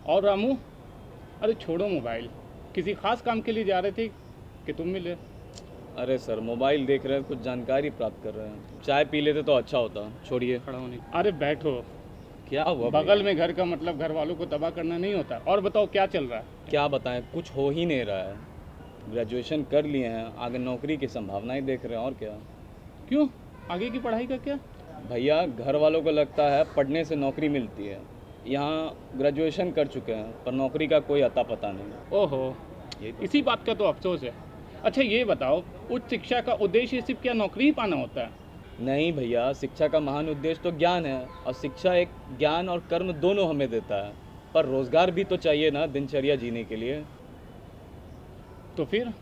और रामू, अरे छोड़ो मोबाइल, किसी खास काम के लिए जा रहे थे कि तुम मिले? अरे सर, मोबाइल देख रहे हैं, कुछ जानकारी प्राप्त कर रहे हैं। चाय पी लेते तो अच्छा होता। छोड़िए। खड़ा होने। अरे बैठो। क्या हुआ? बगल में घर का मतलब घर वालों को तबाह करना नहीं होता। और बताओ क्या चल रहा है? क्या बताएं, कुछ हो ही नहीं रहा है। ग्रेजुएशन कर लिए हैं, आगे नौकरी की संभावनाएं देख रहे हैं। और क्या? क्यों? आगे की पढ़ाई का क्या? भैया, घर वालों को लगता है पढ़ने से नौकरी मिलती है। यहाँ ग्रेजुएशन कर चुके हैं पर नौकरी का कोई अता पता नहीं। ओहो, इसी बात का तो अफसोस है। अच्छा ये बताओ, उच्च शिक्षा का उद्देश्य सिर्फ क्या नौकरी ही पाना होता है? नहीं भैया, शिक्षा का महान उद्देश्य तो ज्ञान है, और शिक्षा एक ज्ञान और कर्म दोनों हमें देता है। पर रोजगार भी तो चाहिए ना दिनचर्या जीने के लिए। तो फिर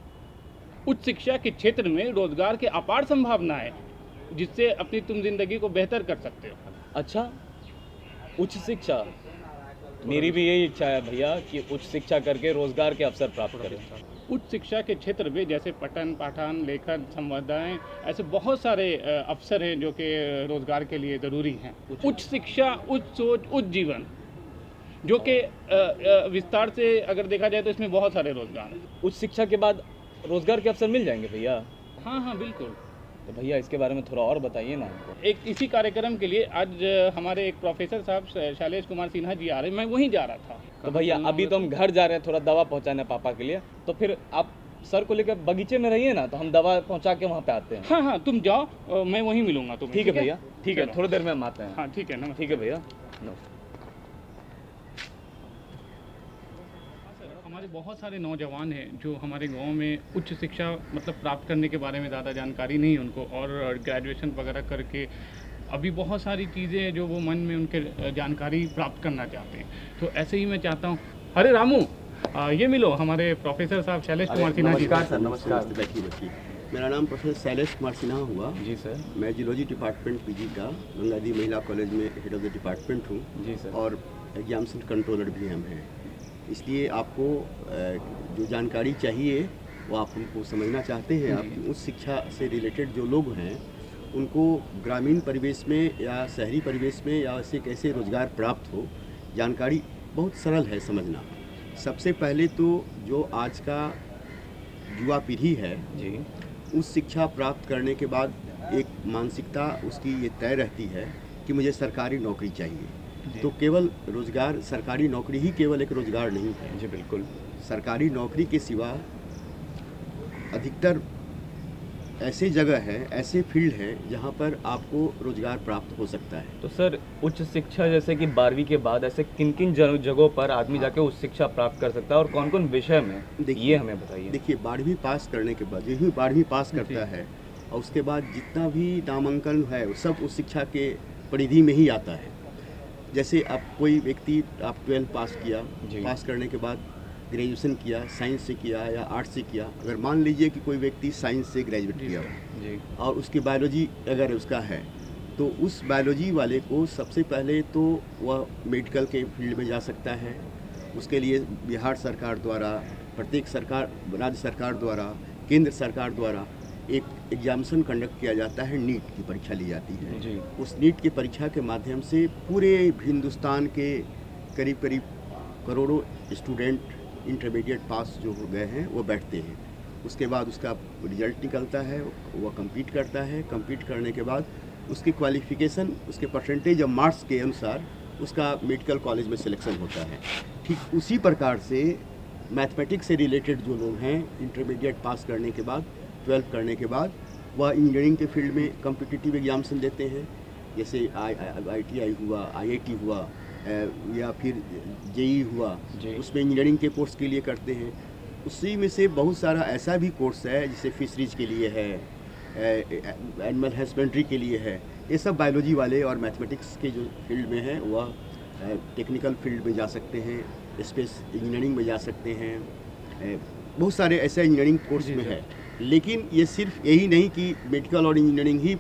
उच्च शिक्षा के क्षेत्र में रोजगार की अपार संभावना है, जिससे अपनी तुम जिंदगी को बेहतर कर सकते हो। अच्छा, उच्च शिक्षा? मेरी भी यही इच्छा है भैया कि उच्च शिक्षा करके रोजगार के अवसर प्राप्त करें। उच्च शिक्षा के क्षेत्र में जैसे पठन पाठन लेखन संवादाएं, ऐसे बहुत सारे अवसर हैं जो कि रोजगार के लिए ज़रूरी हैं। उच्च शिक्षा, उच्च सोच, उच्च जीवन, जो कि विस्तार से अगर देखा जाए तो इसमें बहुत सारे रोजगार हैं। उच्च शिक्षा के बाद रोजगार के अवसर मिल जाएंगे भैया? हाँ हाँ बिल्कुल। तो भैया इसके बारे में थोड़ा और बताइए ना हमको। एक इसी कार्यक्रम के लिए आज हमारे एक प्रोफेसर साहब शैलेश कुमार सिन्हा जी आ रहे हैं, मैं वहीं जा रहा था। तो भैया अभी तो हम घर जा रहे हैं थोड़ा दवा पहुंचाने पापा के लिए, तो फिर आप सर को लेकर बगीचे में रहिए ना, तो हम दवा पहुंचा के वहाँ पे आते हैं। हाँ हाँ तुम जाओ, मैं वहीं मिलूंगा तुम्हें। ठीक है भैया, ठीक है, थोड़ी देर में हम आते हैं। हाँ ठीक है, नमस्ते। ठीक है भैया, नमस्ते। हमारे बहुत सारे नौजवान हैं जो हमारे गांव में उच्च शिक्षा मतलब प्राप्त करने के बारे में ज़्यादा जानकारी नहीं है उनको, और ग्रेजुएशन वगैरह करके अभी बहुत सारी चीज़ें जो वो मन में उनके जानकारी प्राप्त करना चाहते हैं। तो ऐसे ही मैं चाहता हूँ। अरे रामू, ये मिलो हमारे प्रोफेसर साहब शैलेश कुमार सिन्हा जी। नमस्कार सर। नमस्कार, बैठिए बैठिए। मेरा नाम प्रोफेसर शैलेश कुमार सिन्हा हुआ। जी सर। मैं जियोलॉजी डिपार्टमेंट पीजी का गंगादी महिला कॉलेज में हेड ऑफ द डिपार्टमेंट हूँ। जी सर। और एग्जामिनेशन कंट्रोलर भी हम हैं। इसलिए आपको जो जानकारी चाहिए वो आप हमको समझना चाहते हैं। आपकी उच्च शिक्षा से रिलेटेड जो लोग हैं उनको ग्रामीण परिवेश में या शहरी परिवेश में या ऐसे कैसे रोज़गार प्राप्त हो, जानकारी बहुत सरल है समझना। सबसे पहले तो जो आज का युवा पीढ़ी है जी, उच्च शिक्षा प्राप्त करने के बाद एक मानसिकता उसकी ये तय रहती है कि मुझे सरकारी नौकरी चाहिए। तो केवल रोज़गार, सरकारी नौकरी ही केवल एक रोज़गार नहीं है। जी बिल्कुल। सरकारी नौकरी के सिवा अधिकतर ऐसे जगह है, ऐसे फील्ड है जहाँ पर आपको रोज़गार प्राप्त हो सकता है। तो सर, उच्च शिक्षा जैसे कि 12वीं के बाद ऐसे किन किन जगहों पर आदमी जाके उच्च शिक्षा प्राप्त कर सकता है और कौन कौन विषय में, ये हमें बताइए। देखिए, 12वीं पास करने के बाद, जो ही 12वीं पास करता है और उसके बाद जितना भी नामांकन है वो सब उस शिक्षा के परिधि में ही आता है। जैसे अब कोई व्यक्ति, आप 12 पास किया, पास करने के बाद ग्रेजुएशन किया, साइंस से किया या आर्ट्स से किया। अगर मान लीजिए कि कोई व्यक्ति साइंस से ग्रेजुएट किया जी, और उसकी बायोलॉजी अगर उसका है, तो उस बायोलॉजी वाले को सबसे पहले तो वह मेडिकल के फील्ड में जा सकता है। उसके लिए बिहार सरकार द्वारा, प्रत्येक सरकार, राज्य सरकार द्वारा, केंद्र सरकार द्वारा एक एग्जामिनेशन कंडक्ट किया जाता है, नीट की परीक्षा ली जाती है जी। उस नीट की परीक्षा के माध्यम से पूरे हिंदुस्तान के करीब करीब करोड़ों स्टूडेंट इंटरमीडिएट पास जो हो गए हैं वो बैठते हैं। उसके बाद उसका रिजल्ट निकलता है, वह कंपीट करता है। कंपीट करने के बाद उसकी क्वालिफिकेशन, उसके परसेंटेज और मार्क्स के अनुसार उसका मेडिकल कॉलेज में सिलेक्शन होता है। ठीक उसी प्रकार से मैथमेटिक्स से रिलेटेड जो लोग हैं, इंटरमीडिएट पास करने के बाद, 12 करने के बाद वह इंजीनियरिंग के फील्ड में कम्पिटिटिव एग्जामिनेशन देते हैं। जैसे IITI हुआ, IIT हुआ, या फिर JEE हुआ, उसमें इंजीनियरिंग के कोर्स के लिए करते हैं। उसी में से बहुत सारा ऐसा भी कोर्स है जिसे फिशरीज के लिए है, एनिमल हस्बेंड्री के लिए है। ये सब बायोलॉजी वाले और मैथमेटिक्स के जो फील्ड में हैं वह टेक्निकल फील्ड में जा सकते हैं, स्पेस इंजीनियरिंग में जा सकते हैं, बहुत सारे ऐसे इंजीनियरिंग कोर्स में है। लेकिन ये सिर्फ यही नहीं कि मेडिकल और इंजीनियरिंग ही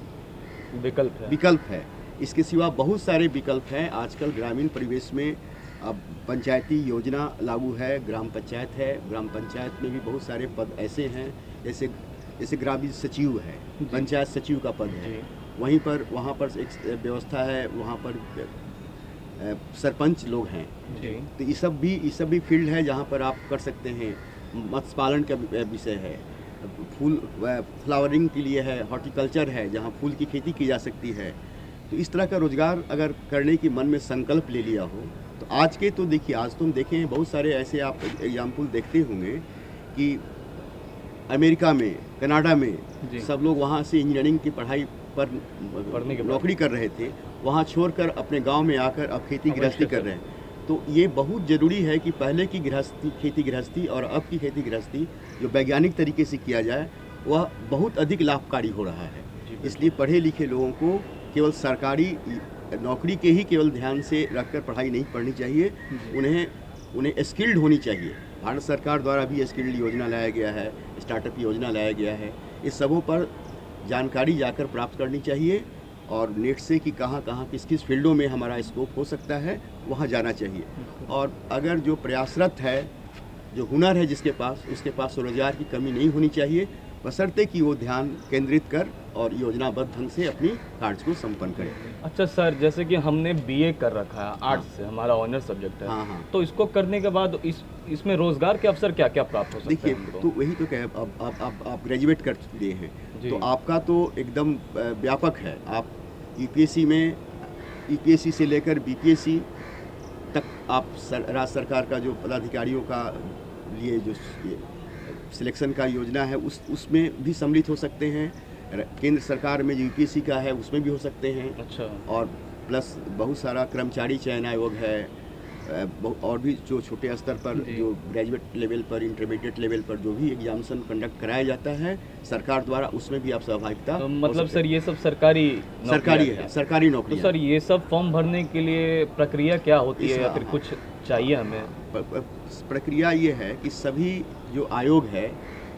विकल्प है, इसके सिवा बहुत सारे विकल्प हैं। आजकल ग्रामीण परिवेश में अब पंचायती योजना लागू है, ग्राम पंचायत है, ग्राम पंचायत में भी बहुत सारे पद ऐसे हैं, जैसे ग्रामीण सचिव है, पंचायत सचिव का पद है, वहाँ पर एक व्यवस्था है, वहाँ पर सरपंच लोग हैं। तो ये सब भी फील्ड है जहाँ पर आप कर सकते हैं। मत्स्य पालन का विषय है, फ्लावरिंग के लिए है, हॉर्टिकल्चर है जहाँ फूल की खेती की जा सकती है। तो इस तरह का रोज़गार अगर करने की मन में संकल्प ले लिया हो तो आज तुम देखें बहुत सारे ऐसे आप एग्जाम्पल देखते होंगे कि अमेरिका में, कनाडा में सब लोग वहाँ से इंजीनियरिंग की पढ़ाई पर नौकरी कर रहे थे, वहाँ छोड़कर अपने गांव में आकर अब खेती गृहस्थी कर रहे हैं। तो ये बहुत ज़रूरी है कि पहले की खेती गृहस्थी और अब की खेती गृहस्थी जो वैज्ञानिक तरीके से किया जाए वह बहुत अधिक लाभकारी हो रहा है। इसलिए पढ़े लिखे लोगों को केवल सरकारी नौकरी के ही केवल ध्यान से रखकर पढ़ाई नहीं पढ़नी चाहिए, उन्हें स्किल्ड होनी चाहिए। भारत सरकार द्वारा भी स्किल्ड योजना लाया गया है, स्टार्टअप योजना लाया गया है। इस सबों पर जानकारी जाकर प्राप्त करनी चाहिए और नेट से कि कहाँ किस फील्डों में हमारा स्कोप हो सकता है वहाँ जाना चाहिए। और अगर जो प्रयासरत है, जो हुनर है जिसके पास, उसके पास रोजगार की कमी नहीं होनी चाहिए, बशर्ते कि वो ध्यान केंद्रित कर और योजनाबद्ध ढंग से अपनी कार्य को संपन्न करे। अच्छा सर, जैसे कि हमने बीए कर रखा है आर्ट्स से, हमारा ऑनर सब्जेक्ट है। हाँ। तो इसको करने के बाद इसमें रोजगार के अवसर क्या क्या प्राप्त हो सकते हैं? देखिए, तो वही तो कहे, अब आप ग्रेजुएट कर चुके हैं तो आपका तो एकदम व्यापक है। आप यूपीएससी से लेकर बीपीएससी तक आप राज्य सरकार का जो पदाधिकारियों का लिए जो सिलेक्शन का योजना है उसमें भी सम्मिलित हो सकते हैं। केंद्र सरकार में जो यूपीएससी का है उसमें भी हो सकते हैं। अच्छा। और प्लस बहुत सारा कर्मचारी चयन आयोग है, और भी जो छोटे स्तर पर जो ग्रेजुएट लेवल पर, इंटरमीडिएट लेवल पर जो भी एग्जामिनेशन कंडक्ट कराया जाता है सरकार द्वारा, उसमें भी आप सहभागिता। तो मतलब सर ये सब सरकारी नौकरी। तो सर ये सब फॉर्म भरने के लिए प्रक्रिया क्या होती है या फिर कुछ चाहिए हमें? प्रक्रिया ये है कि सभी जो आयोग है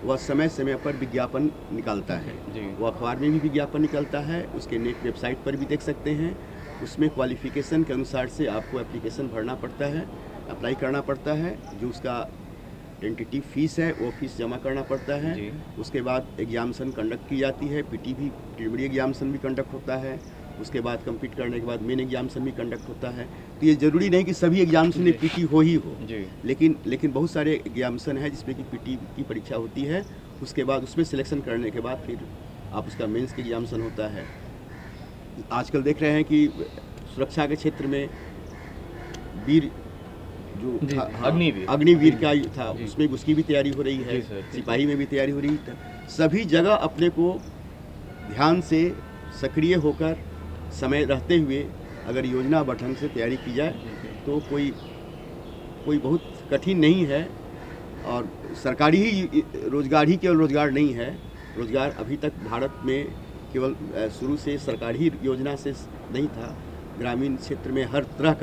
वह समय समय पर विज्ञापन निकालता है। वो अखबार में भी विज्ञापन निकलता है, उसके नेट वेबसाइट पर भी देख सकते हैं। उसमें क्वालिफिकेशन के अनुसार से आपको एप्लीकेशन भरना पड़ता है, अप्लाई करना पड़ता है। जो उसका टेंटेटिव फीस है वो फीस जमा करना पड़ता है। उसके बाद एग्जामिनेशन कंडक्ट की जाती है, पीटी भी, प्रीलिमिनरी एग्जामिनेशन भी कंडक्ट होता है। उसके बाद कंप्लीट करने के बाद मेन एग्जामिनेशन भी कंडक्ट होता है। तो ये ज़रूरी नहीं कि सभी एग्जामिनेशन में पीटी हो ही हो, लेकिन बहुत सारे एग्जामिनेशन है जिसमें कि पीटी की परीक्षा होती है। उसके बाद उसमें सिलेक्शन करने के बाद फिर आप उसका मेंस का एग्जामिनेशन होता है। आजकल देख रहे हैं कि सुरक्षा के क्षेत्र में वीर जो अग्निवीर का था, उसमें उसकी भी तैयारी हो रही है, सिपाही में भी तैयारी हो रही है। सभी जगह अपने को ध्यान से सक्रिय होकर समय रहते हुए अगर योजनाबद्ध ढंग से तैयारी की जाए तो कोई बहुत कठिन नहीं है। और सरकारी ही रोजगार ही केवल रोजगार नहीं है। रोजगार अभी तक भारत में केवल शुरू से सरकारी योजना से नहीं था। ग्रामीण क्षेत्र में हर तरह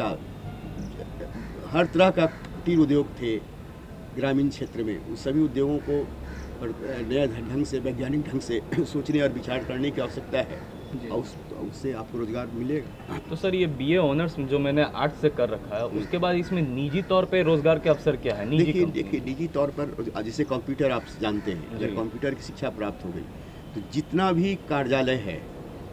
का कुटीर उद्योग थे ग्रामीण क्षेत्र में। उन सभी उद्योगों को नया ढंग से, वैज्ञानिक ढंग से सोचने और विचार करने की आवश्यकता है और उससे आपको रोजगार मिलेगा। तो सर ये बीए ऑनर्स जो मैंने आर्ट्स से कर रखा है, उसके बाद इसमें निजी तौर पे रोजगार के अवसर क्या है? देखिए, निजी तौर पर जैसे कंप्यूटर आप जानते हैं, अगर कंप्यूटर की शिक्षा प्राप्त हो गई तो जितना भी कार्यालय है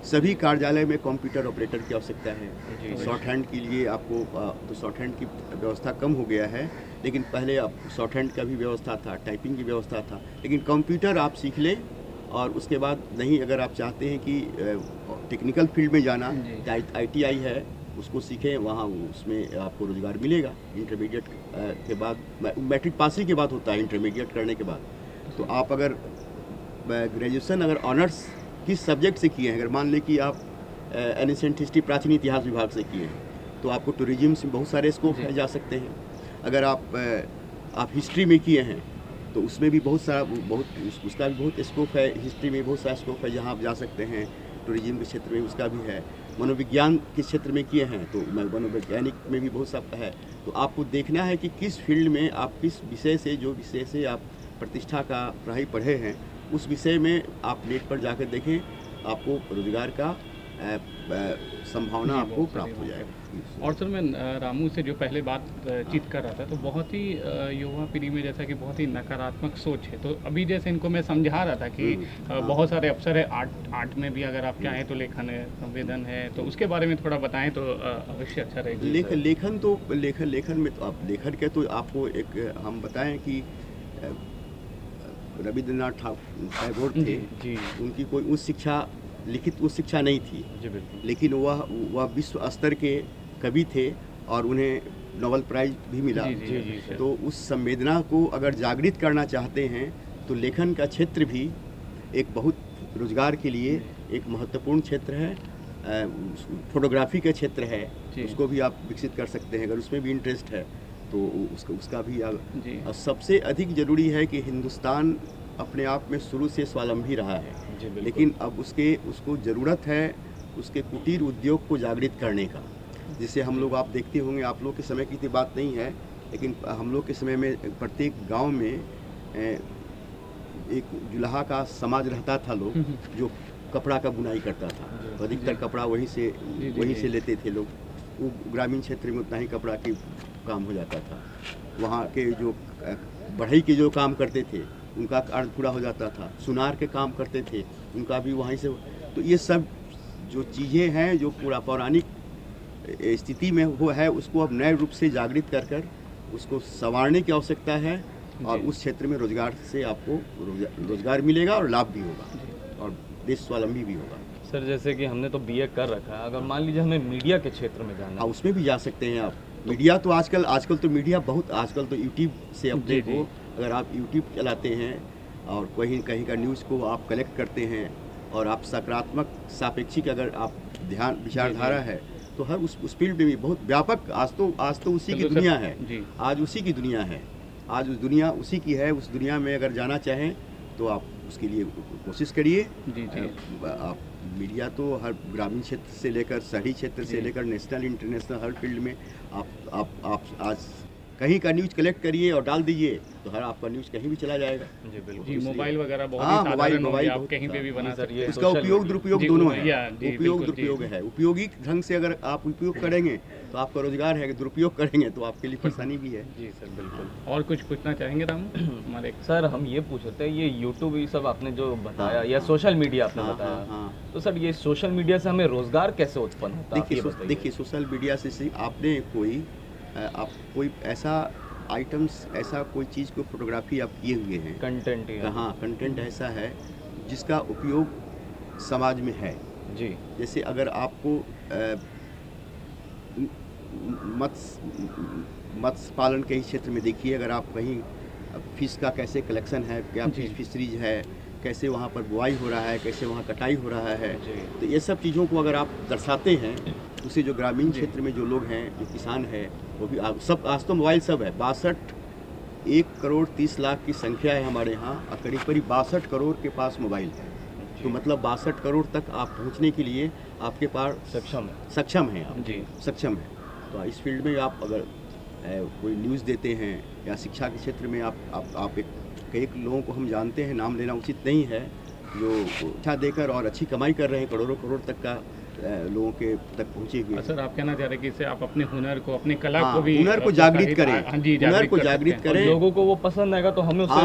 सभी कार्यालय में कंप्यूटर ऑपरेटर की आवश्यकता है। शॉर्ट हैंड के लिए आपको तो शॉर्ट हैंड की व्यवस्था कम हो गया है, लेकिन पहले अब शॉर्ट हैंड का भी व्यवस्था था, टाइपिंग की व्यवस्था था। लेकिन कंप्यूटर आप सीख लें और उसके बाद नहीं, अगर आप चाहते हैं कि टेक्निकल फील्ड में जाना, ITI है उसको सीखें, वहाँ उसमें आपको रोज़गार मिलेगा। इंटरमीडिएट के बाद, मैट्रिक पास ही के बाद होता है इंटरमीडिएट करने के बाद। तो आप अगर ग्रेजुएशन अगर ऑनर्स किस सब्जेक्ट से किए हैं, अगर मान लें कि आप एनिसेंट हिस्ट्री, प्राचीन इतिहास विभाग से किए हैं तो आपको टूरिज्म से बहुत सारे स्कोप जा सकते हैं। अगर आप हिस्ट्री में किए हैं तो उसमें भी उसका भी बहुत स्कोप है। हिस्ट्री में बहुत सारा स्कोप है जहाँ आप जा सकते हैं। टूरिज्म के क्षेत्र में उसका भी है। मनोविज्ञान के क्षेत्र में किए हैं तो मनोवैज्ञानिक में भी बहुत सा है। तो आपको देखना है कि किस फील्ड में आप किस विषय से, जो विषय से आप प्रतिष्ठा का पढ़ाई पढ़े हैं, उस विषय में आप नेट पर जाकर देखें, आपको रोजगार का संभावना जी, आपको बहुत प्राप्त सही हो बात है। जाएगा। और सर मैं रामू से जो पहले बातचीत कर रहा था तो बहुत ही युवा पीढ़ी में जैसा कि बहुत ही नकारात्मक सोच है। तो अभी जैसे इनको मैं समझा रहा था कि बहुत सारे अवसर है आर्ट में भी, अगर आप चाहें तो लेखन है, संवेदन है, तो उसके बारे में थोड़ा बताएं तो अवश्य अच्छा रहेगा। लेखन में तो आप लेखन के तो आपको एक हम बताएं कि रविंद्रनाथ टैगोर थे, जी उनकी कोई उच्च शिक्षा, लिखित उच्च शिक्षा नहीं थी, जी बिल्कुल। लेकिन वह विश्व स्तर के कवि थे और उन्हें नोबेल प्राइज भी मिला। जी तो उस संवेदना को अगर जागृत करना चाहते हैं तो लेखन का क्षेत्र भी एक बहुत रोजगार के लिए एक महत्वपूर्ण क्षेत्र है। फोटोग्राफी का क्षेत्र है, उसको भी आप विकसित कर सकते हैं अगर उसमें भी इंटरेस्ट है तो उसका भी और सबसे अधिक ज़रूरी है कि हिंदुस्तान अपने आप में शुरू से स्वावलंबी रहा है, लेकिन अब उसको ज़रूरत है उसके कुटीर उद्योग को जागृत करने का, जिसे हम लोग, आप देखते होंगे, आप लोग के समय की इतनी बात नहीं है, लेकिन हम लोग के समय में प्रत्येक गांव में एक जुलाहा का समाज रहता था, लोग जो कपड़ा का बुनाई करता था, तो अधिकतर कपड़ा वहीं से लेते थे लोग। वो ग्रामीण क्षेत्र में उतना ही कपड़ा के काम हो जाता था। वहाँ के जो बढ़ई के जो काम करते थे उनका अर्थ पूरा हो जाता था, सुनार के काम करते थे उनका भी वहीं से। तो ये सब जो चीज़ें हैं जो पूरा पौराणिक स्थिति में वो है, उसको अब नए रूप से जागृत कर उसको संवारने की आवश्यकता है और उस क्षेत्र में रोजगार से आपको रोजगार मिलेगा और लाभ भी होगा और देश स्वावलंबी भी होगा। सर जैसे कि हमने तो बीए कर रखा है, अगर मान लीजिए हमें मीडिया के क्षेत्र में जाना है, उसमें भी जा सकते हैं आप। मीडिया तो आजकल तो मीडिया बहुत, आजकल तो यूट्यूब से अपने को, अगर आप यूट्यूब चलाते हैं और कहीं का न्यूज़ को आप कलेक्ट करते हैं और आप सकारात्मक सापेक्षिक अगर आप ध्यान विचारधारा है तो हर उस फील्ड में भी बहुत व्यापक, आज तो उसी की दुनिया है, आज उसी की दुनिया है, आज उस दुनिया उसी की है। उस दुनिया में अगर जाना चाहें तो आप उसके लिए कोशिश करिए। आप मीडिया तो हर ग्रामीण क्षेत्र से लेकर शहरी क्षेत्र से लेकर नेशनल इंटरनेशनल हर फील्ड में आप आज कहीं का न्यूज़ कलेक्ट करिए और डाल दीजिए तो हर आपका न्यूज़ कहीं भी चला जाएगा। जी बिल्कुल। जी, मोबाइल वगैरह बहुत ही साधारण हो गया, आप कहीं पे भी बना सकते हैं। उसका उपयोग दुरुपयोग दोनों है, उपयोग बिल्कुल, दुरुपयोग है। उपयोगी ढंग से अगर आप उपयोग करेंगे तो आपका रोजगार है, दुरुपयोग करेंगे तो आपके लिए परेशानी भी है। जी सर बिल्कुल। और कुछ पूछना चाहेंगे रामू हमारे? सर हम ये पूछ रहे थे, ये यूट्यूब ये सब आपने जो बताया या सोशल मीडिया आपने बताया, तो सर ये सोशल मीडिया से हमें रोजगार कैसे उत्पन्न होता है? देखिए सोशल मीडिया से आपने कोई ऐसा आइटम्स, ऐसा कोई चीज़ को फोटोग्राफी आप किए हुए हैं, कंटेंट, हाँ कंटेंट ऐसा है जिसका उपयोग समाज में है। जी, जैसे अगर आपको मत्स्य पालन के ही क्षेत्र में देखिए, अगर आप कहीं फिश का कैसे कलेक्शन है, क्या फिशरीज है, कैसे वहाँ पर बुआई हो रहा है, कैसे वहाँ कटाई हो रहा है, तो ये सब चीज़ों को अगर आप दर्शाते हैं, उसे जो ग्रामीण क्षेत्र में जो लोग हैं, जो किसान हैं, वो भी सब, आज तो मोबाइल सब है। 1,30,00,000 की संख्या है हमारे यहाँ और करीब 62 करोड़ के पास मोबाइल है। तो मतलब 62 करोड़ तक आप पहुँचने के लिए आपके पास सक्षम है आप जी, सक्षम है। तो इस फील्ड में आप अगर कोई न्यूज़ देते हैं या शिक्षा के क्षेत्र में आप एक लोगों को हम जानते हैं, नाम लेना उचित नहीं है, जो अच्छा देकर और अच्छी कमाई कर रहे हैं, करोड़ों करोड़ तक का लोगों के तक पहुँचे हुए। सर आप कहना चाह रहे हैं कि इससे आप अपने हुनर को, अपनी कला को भी, हुनर को जागृत करें, हुनर को जागृत करें, लोगों को वो पसंद आएगा तो हमें उससे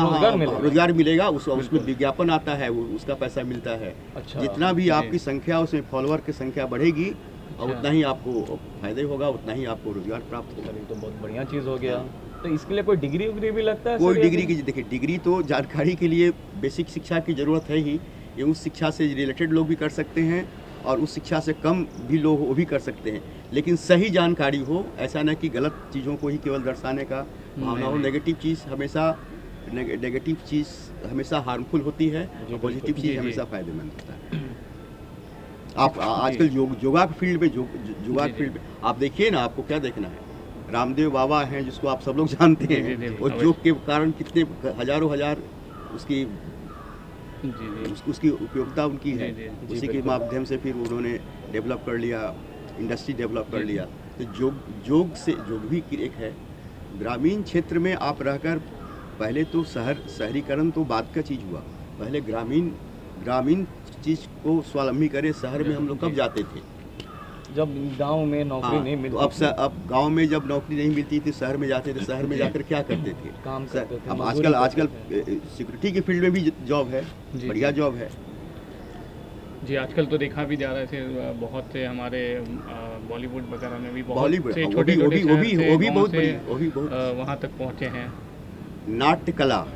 रोजगार मिलेगा, उसमें विज्ञापन आता है, उसका पैसा मिलता है। अच्छा, जितना भी आपकी संख्या, उसमें फॉलोअर की संख्या बढ़ेगी और उतना ही आपको फायदे होगा, उतना ही आपको रोजगार प्राप्त होगा। तो बहुत बढ़िया चीज़ हो गया। तो इसके लिए कोई डिग्री उग्री भी लगता है? कोई डिग्री की, देखिए डिग्री तो जानकारी के लिए बेसिक शिक्षा की ज़रूरत है ही, ये उस शिक्षा से रिलेटेड लोग भी कर सकते हैं और उस शिक्षा से कम भी लोग वो भी कर सकते हैं, लेकिन सही जानकारी हो, ऐसा न कि गलत चीज़ों को ही केवल दर्शाने का भावना हो। नेगेटिव चीज़ हमेशा हार्मफुल होती है, पॉजिटिव चीज़ हमेशा फ़ायदेमंद होता है। आप आजकल योगा के फील्ड में आप देखिए ना, आपको क्या देखना है, रामदेव बाबा हैं जिसको आप सब लोग जानते हैं, और योग के कारण कितने हजारों हजार उसकी उपयोगिता उनकी है। उसी के माध्यम से फिर उन्होंने डेवलप कर लिया, इंडस्ट्री डेवलप कर लिया। तो योग से योग भी एक है। ग्रामीण क्षेत्र में आप रहकर पहले तो शहरीकरण तो बाद का चीज़ हुआ, पहले ग्रामीण चीज़ को स्वावलंबी करे। शहर में हम लोग कब जाते थे? जब गांव में नौकरी नहीं तो मिलती अब गांव में जब नौकरी नहीं मिलती थी शहर में जाते थे। शहर में जाकर क्या करते थे? काम करते थे, अब मजदूरी आजकल करते थे। सिक्योरिटी के फील्ड में भी जॉब है, जी, बढ़िया जी। जॉब है। जी, आजकल तो देखा भी जा रहा है ऐसे बहुत से हमारे बॉलीवुड वगैरह में भी बहुत बॉलीवुड से वो छोटे भी छोटे बहुत बड़ी, वो भी बहुत वहाँ तक पहुँचे हैं। नाट्य कला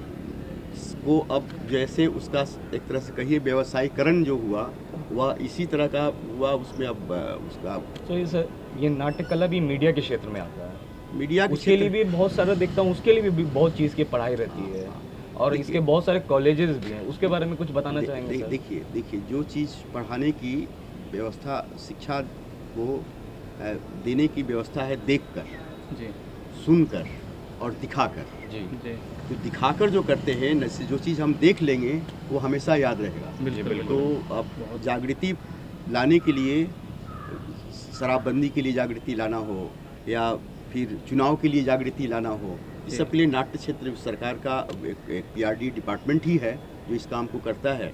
को अब जैसे उसका एक तरह से कहिए व्यवसायीकरण जो हुआ वह इसी तरह का हुआ। उसमें अब उसका तो ये सर, ये नाट्य कला भी मीडिया के क्षेत्र में आता है। मीडिया के उसके लिए क्षेत्र भी बहुत सारा देखता हूँ, उसके लिए भी बहुत चीज़ की पढ़ाई रहती है और देखिए- इसके बहुत सारे कॉलेजेस भी हैं। उसके बारे में कुछ बताना चाहेंगे सर? देखिए जो चीज़ पढ़ाने की व्यवस्था, शिक्षा को देने की व्यवस्था है देखकर, जी, सुनकर और दिखाकर। जी जी, तो दिखाकर जो करते हैं न, जो चीज़ हम देख लेंगे वो हमेशा याद रहेगा। बिल्कुल, तो बिल्कुल। अब जागृति लाने के लिए, शराबबंदी के लिए जागृति लाना हो या फिर चुनाव के लिए जागृति लाना हो, इस सब के लिए नाट्य क्षेत्र सरकार का एक PRD डिपार्टमेंट ही है जो इस काम को करता है।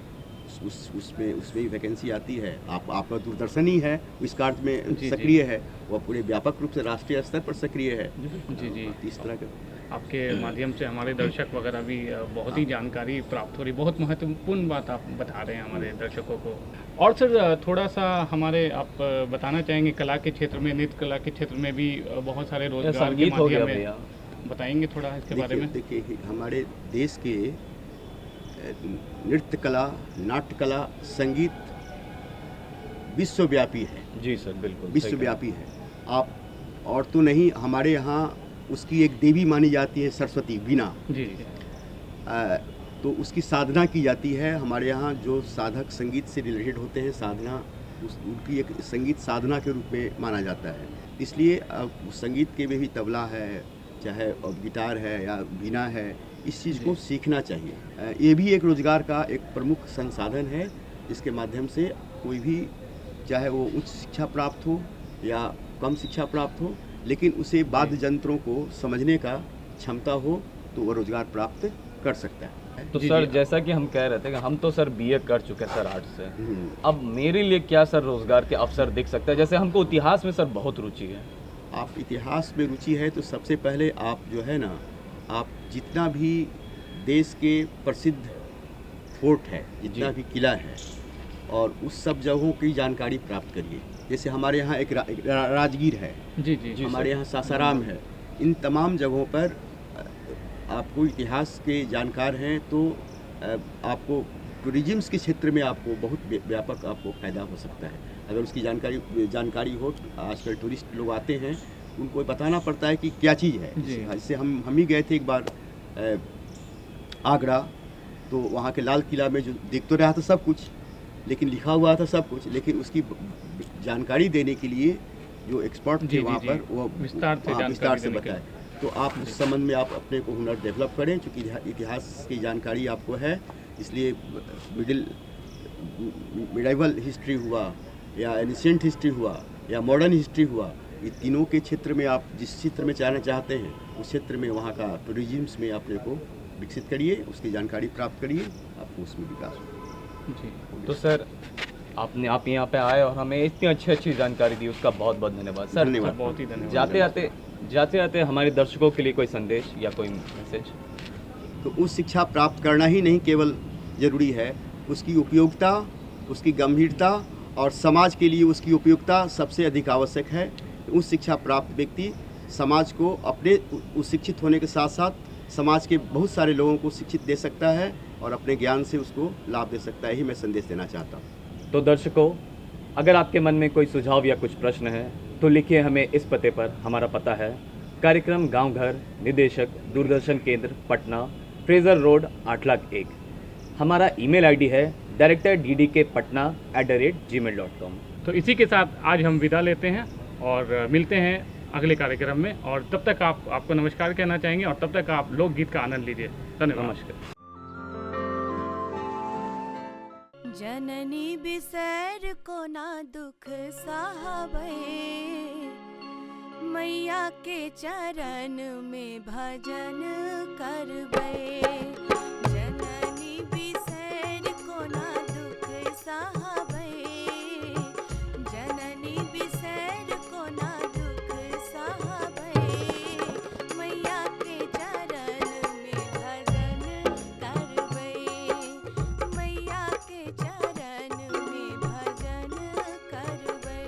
उसमें ही वैकेंसी आती है। आपका दूरदर्शन ही है इस कार्य में जी, सक्रिय है, वह पूरे व्यापक रूप से राष्ट्रीय स्तर पर सक्रिय है। जी, जी। इस तरह का आपके माध्यम से हमारे दर्शक वगैरह भी बहुत ही जानकारी प्राप्त हो रही, बहुत महत्वपूर्ण बात आप बता रहे हैं हमारे दर्शकों को। और सर थोड़ा सा हमारे आप बताना चाहेंगे कला के क्षेत्र में, नृत्य कला के क्षेत्र में भी बहुत सारे ये रोजगार के संगीत हो गया माध्यम में भैया। बताएंगे थोड़ा इसके बारे में? देखिए हमारे देश के नृत्य कला, नाट्य कला, संगीत विश्वव्यापी है। जी सर, बिल्कुल सही विश्वव्यापी है। आप और तो नहीं, हमारे यहाँ उसकी एक देवी मानी जाती है सरस्वती, वीणा। जी, जी, तो उसकी साधना की जाती है। हमारे यहाँ जो साधक संगीत से रिलेटेड होते हैं, साधना उनकी एक संगीत साधना के रूप में माना जाता है। इसलिए संगीत के में भी तबला है, चाहे गिटार है या वीणा है, इस चीज़ को सीखना चाहिए। ये भी एक रोज़गार का एक प्रमुख संसाधन है जिसके माध्यम से कोई भी, चाहे वो उच्च शिक्षा प्राप्त हो या कम शिक्षा प्राप्त हो, लेकिन उसे वाद्य यंत्रों को समझने का क्षमता हो तो वो रोज़गार प्राप्त कर सकता है। तो जी, सर जी। जैसा कि हम कह रहे थे कि हम तो सर BA कर चुके हैं सर आर्ट्स से। हम्म। अब मेरे लिए क्या सर रोजगार के अवसर दिख सकता है? जैसे हमको इतिहास में सर बहुत रुचि है। आप इतिहास में रुचि है तो सबसे पहले आप जो है ना, आप जितना भी देश के प्रसिद्ध फोर्ट है, जितना जी। भी किला है, और उस सब जगहों की जानकारी प्राप्त करिए। जैसे हमारे यहाँ एक राजगीर है, जी, जी, जी, हमारे सर। यहाँ सासाराम है। इन तमाम जगहों पर आपको इतिहास के जानकार हैं तो आपको टूरिज्म के क्षेत्र में आपको बहुत व्यापक आपको फ़ायदा हो सकता है अगर उसकी जानकारी हो। आजकल टूरिस्ट लोग आते हैं, उनको बताना पड़ता है कि क्या चीज़ है। जी। जैसे हम ही गए थे एक बार आगरा, तो वहाँ के लाल किला में जो देख तो रहा था सब कुछ, लेकिन लिखा हुआ था सब कुछ, लेकिन उसकी जानकारी देने के लिए जो एक्सपर्ट थे जी, वहाँ जी, पर, वो विस्तार से जानकारी विस्तार से देने के बताए। तो आप उस संबंध में आप अपने को हुनर डेवलप करें, क्योंकि इतिहास की जानकारी आपको है, इसलिए मिडाइवल हिस्ट्री हुआ या एनिशिएंट हिस्ट्री हुआ या मॉडर्न हिस्ट्री हुआ, ये तीनों के क्षेत्र में आप जिस क्षेत्र में जाना चाहते हैं उस क्षेत्र में वहाँ का टूरिज्म में अपने को विकसित करिए, उसकी जानकारी प्राप्त करिए, आपको उसमें विकास हो। जी। तो सर आप यहाँ पे आए और हमें इतनी अच्छी जानकारी दी, उसका बहुत बहुत धन्यवाद सर। धन्यवाद। बहुत ही धन्यवाद। जाते आते हमारे दर्शकों के लिए कोई संदेश या कोई मैसेज? तो उस शिक्षा प्राप्त करना ही नहीं केवल ज़रूरी है, उसकी उपयोगिता, उसकी गंभीरता और समाज के लिए उसकी उपयोगिता सबसे अधिक आवश्यक है। उस शिक्षा प्राप्त व्यक्ति समाज को अपने उस शिक्षित होने के साथ साथ समाज के बहुत सारे लोगों को शिक्षित दे सकता है और अपने ज्ञान से उसको लाभ दे सकता है। ही मैं संदेश देना चाहता हूँ। तो दर्शकों, अगर आपके मन में कोई सुझाव या कुछ प्रश्न है तो लिखिए हमें इस पते पर। हमारा पता है कार्यक्रम गांव घर, निदेशक दूरदर्शन केंद्र, पटना, फ्रेजर रोड 801। हमारा ईमेल आईडी है directorddkpatna@gmail.com। तो इसी के साथ आज हम विदा लेते हैं और मिलते हैं अगले कार्यक्रम में, और तब तक आपको नमस्कार कहना चाहेंगे, और तब तक आप लोकगीत का आनंद लीजिए। धन्यवाद। नमस्कार। जननी बिसर को ना दुख सहाबे, मैया के चरण में भजन करबे। जननी बिसर को ना दुख सहाबे, जननी बिसर को ना दुख सहाबे, मैया के चरण में भजन करबे, मैया के चरण में भजन करबे।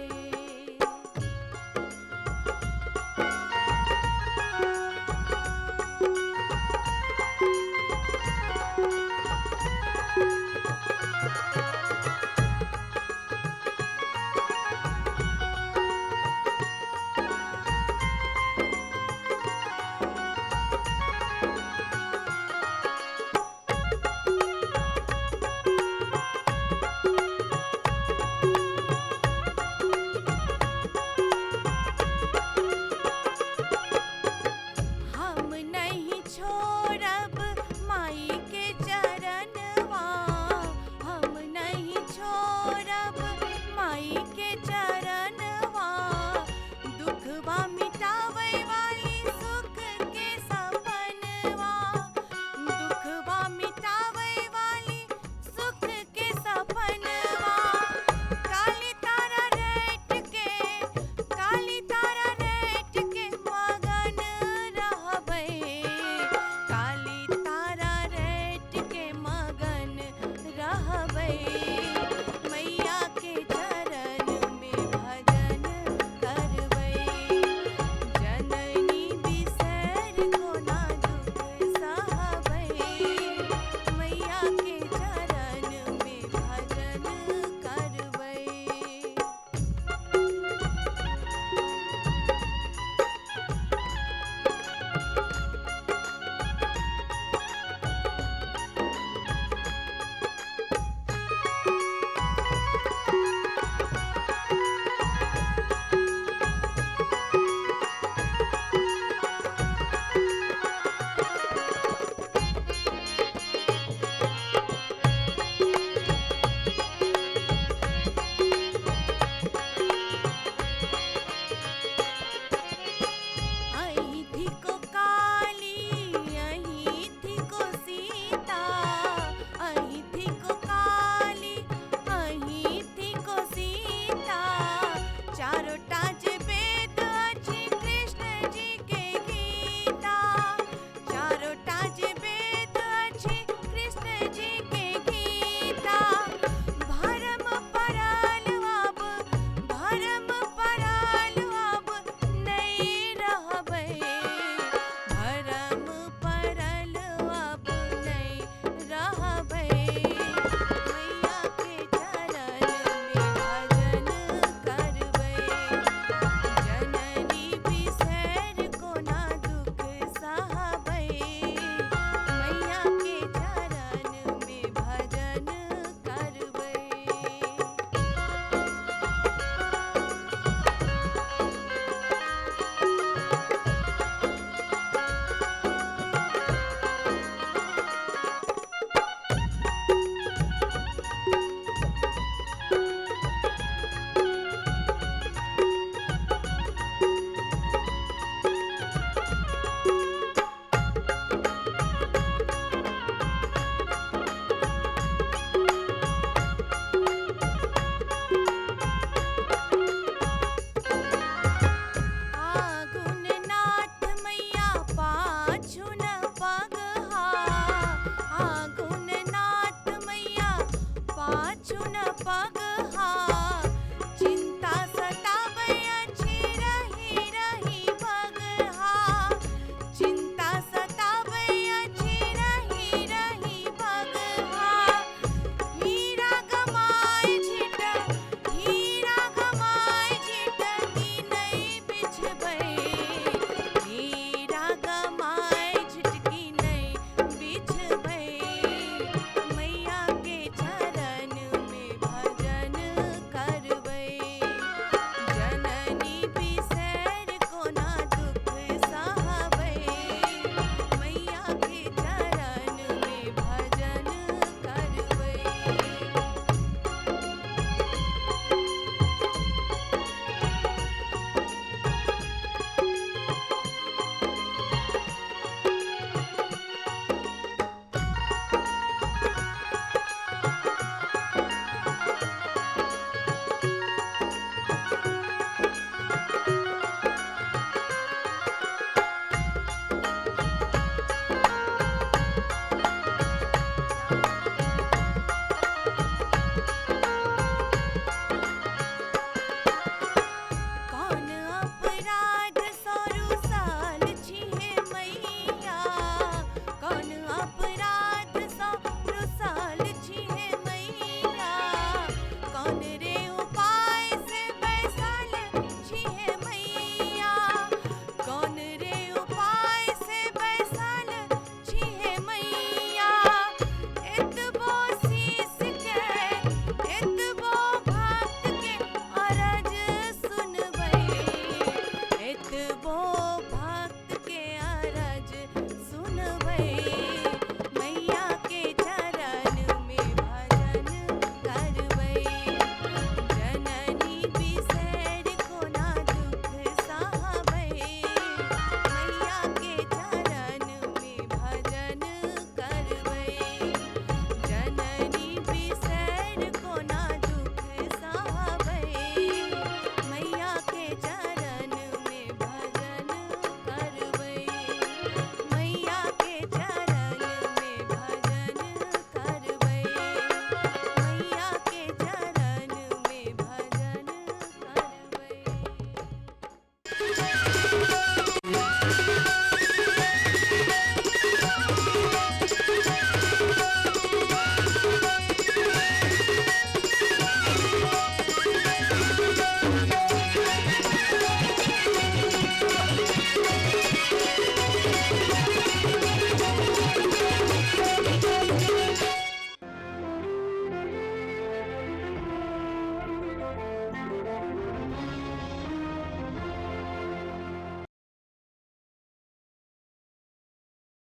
करबै